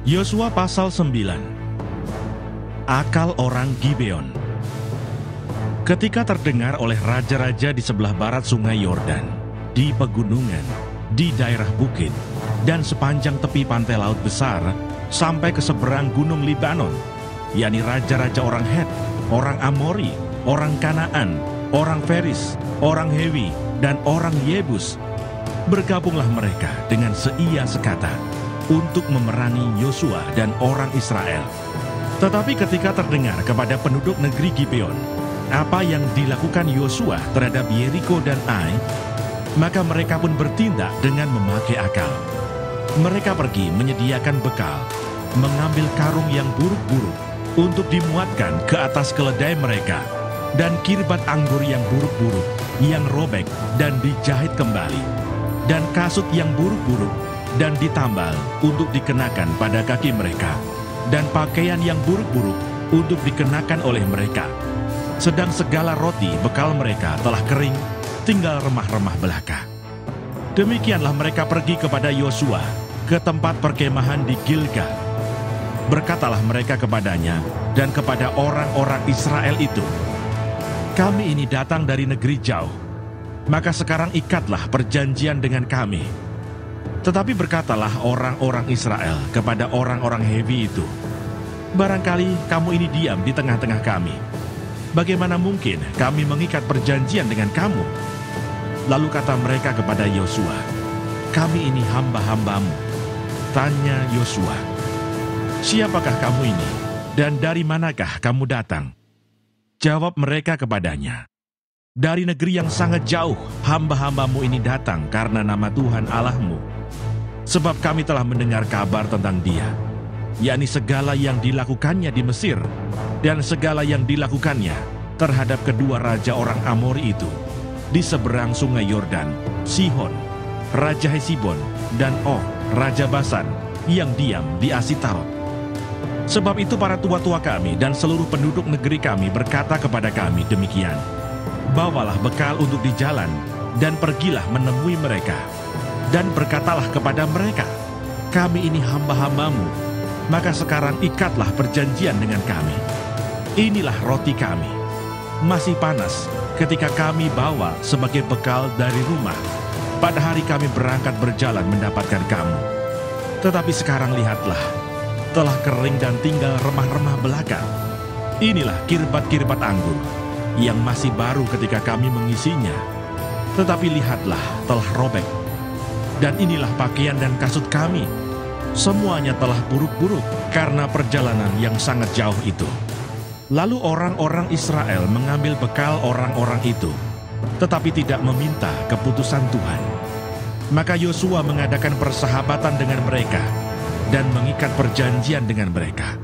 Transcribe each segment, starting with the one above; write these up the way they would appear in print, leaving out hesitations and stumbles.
Yosua pasal 9. Akal orang Gibeon. Ketika terdengar oleh raja-raja di sebelah barat sungai Yordan, di pegunungan, di daerah bukit, dan sepanjang tepi pantai laut besar, sampai ke seberang gunung Libanon, yakni raja-raja orang Het, orang Amori, orang Kanaan, orang Feris, orang Hewi, dan orang Yebus, bergabunglah mereka dengan seia sekata untuk memerangi Yosua dan orang Israel. Tetapi ketika terdengar kepada penduduk negeri Gibeon apa yang dilakukan Yosua terhadap Yeriko dan Ai, maka mereka pun bertindak dengan memakai akal. Mereka pergi menyediakan bekal, mengambil karung yang buruk-buruk untuk dimuatkan ke atas keledai mereka, dan kirbat anggur yang buruk-buruk yang robek dan dijahit kembali, dan kasut yang buruk-buruk dan ditambal untuk dikenakan pada kaki mereka, dan pakaian yang buruk-buruk untuk dikenakan oleh mereka. Sedang segala roti bekal mereka telah kering, tinggal remah-remah belaka. Demikianlah mereka pergi kepada Yosua ke tempat perkemahan di Gilgal. Berkatalah mereka kepadanya dan kepada orang-orang Israel itu, "Kami ini datang dari negeri jauh, maka sekarang ikatlah perjanjian dengan kami." Tetapi berkatalah orang-orang Israel kepada orang-orang Hewi itu, "Barangkali kamu ini diam di tengah-tengah kami. Bagaimana mungkin kami mengikat perjanjian dengan kamu?" Lalu kata mereka kepada Yosua, "Kami ini hamba-hambamu." Tanya Yosua, "Siapakah kamu ini, dan dari manakah kamu datang?" Jawab mereka kepadanya, "Dari negeri yang sangat jauh hamba-hambamu ini datang karena nama Tuhan Allahmu. Sebab kami telah mendengar kabar tentang dia, yakni segala yang dilakukannya di Mesir, dan segala yang dilakukannya terhadap kedua raja orang Amori itu, di seberang sungai Yordan, Sihon, Raja Hesibon, dan Og, Raja Basan, yang diam di Asitarot. Sebab itu para tua-tua kami dan seluruh penduduk negeri kami berkata kepada kami demikian, 'Bawalah bekal untuk di jalan, dan pergilah menemui mereka. Dan berkatalah kepada mereka, kami ini hamba-hambamu, maka sekarang ikatlah perjanjian dengan kami. Inilah roti kami, masih panas ketika kami bawa sebagai bekal dari rumah pada hari kami berangkat berjalan mendapatkan kamu. Tetapi sekarang lihatlah, telah kering dan tinggal remah-remah belaka. Inilah kirbat-kirbat anggur yang masih baru ketika kami mengisinya. Tetapi lihatlah, telah robek. Dan inilah pakaian dan kasut kami, semuanya telah buruk-buruk karena perjalanan yang sangat jauh itu.' Lalu orang-orang Israel mengambil bekal orang-orang itu, tetapi tidak meminta keputusan Tuhan. Maka Yosua mengadakan persahabatan dengan mereka dan mengikat perjanjian dengan mereka,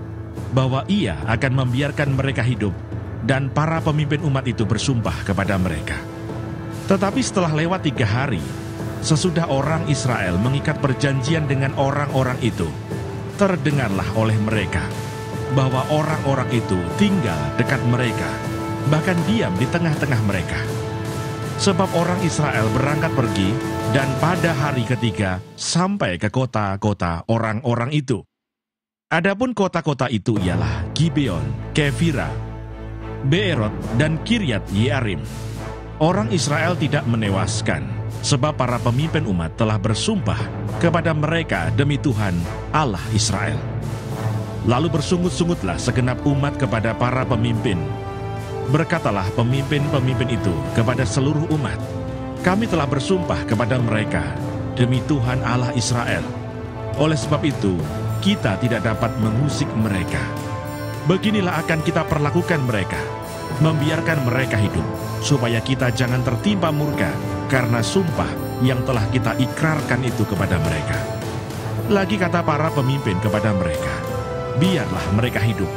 bahwa ia akan membiarkan mereka hidup, dan para pemimpin umat itu bersumpah kepada mereka. Tetapi setelah lewat 3 hari, sesudah orang Israel mengikat perjanjian dengan orang-orang itu, terdengarlah oleh mereka bahwa orang-orang itu tinggal dekat mereka, bahkan diam di tengah-tengah mereka. Sebab orang Israel berangkat pergi, dan pada hari ketiga sampai ke kota-kota orang-orang itu. Adapun kota-kota itu ialah Gibeon, Kefira, Beerot, dan Kiryat Yearim. Orang Israel tidak menewaskan, sebab para pemimpin umat telah bersumpah kepada mereka demi Tuhan Allah Israel. Lalu bersungut-sungutlah segenap umat kepada para pemimpin. Berkatalah pemimpin-pemimpin itu kepada seluruh umat, "Kami telah bersumpah kepada mereka demi Tuhan Allah Israel. Oleh sebab itu, kita tidak dapat mengusik mereka. Beginilah akan kita perlakukan mereka, membiarkan mereka hidup, supaya kita jangan tertimpa murka karena sumpah yang telah kita ikrarkan itu kepada mereka." Lagi kata para pemimpin kepada mereka, "Biarlah mereka hidup."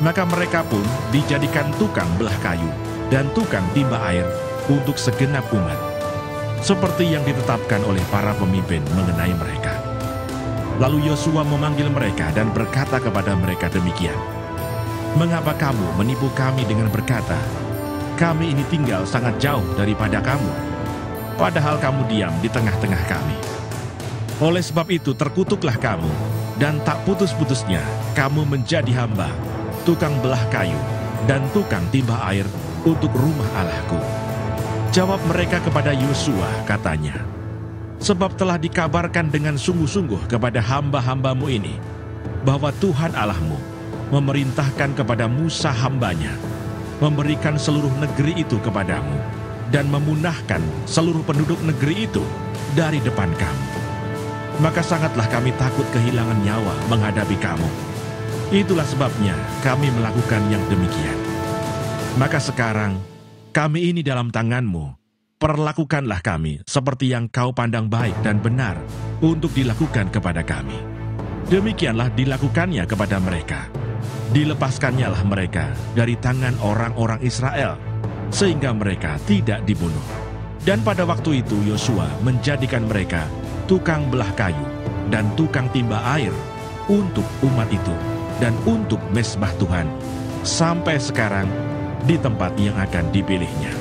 Maka mereka pun dijadikan tukang belah kayu dan tukang timba air untuk segenap umat, seperti yang ditetapkan oleh para pemimpin mengenai mereka. Lalu Yosua memanggil mereka dan berkata kepada mereka demikian, "Mengapa kamu menipu kami dengan berkata, 'Kami ini tinggal sangat jauh daripada kamu,' padahal kamu diam di tengah-tengah kami? Oleh sebab itu terkutuklah kamu, dan tak putus-putusnya kamu menjadi hamba, tukang belah kayu, dan tukang timba air untuk rumah Allahku. Jawab mereka kepada Yosua, katanya, sebab telah dikabarkan dengan sungguh-sungguh kepada hamba-hambamu ini, bahwa Tuhan Allahmu memerintahkan kepada Musa hambanya, memberikan seluruh negeri itu kepadamu, dan memunahkan seluruh penduduk negeri itu dari depan kamu. Maka sangatlah kami takut kehilangan nyawa menghadapi kamu. Itulah sebabnya kami melakukan yang demikian. Maka sekarang, kami ini dalam tanganmu, perlakukanlah kami seperti yang kau pandang baik dan benar untuk dilakukan kepada kami. Demikianlah dilakukannya kepada mereka. Dilepaskannyalah mereka dari tangan orang-orang Israel, sehingga mereka tidak dibunuh. Dan pada waktu itu Yosua menjadikan mereka tukang belah kayu dan tukang timba air untuk umat itu dan untuk mezbah Tuhan, sampai sekarang di tempat yang akan dipilihnya.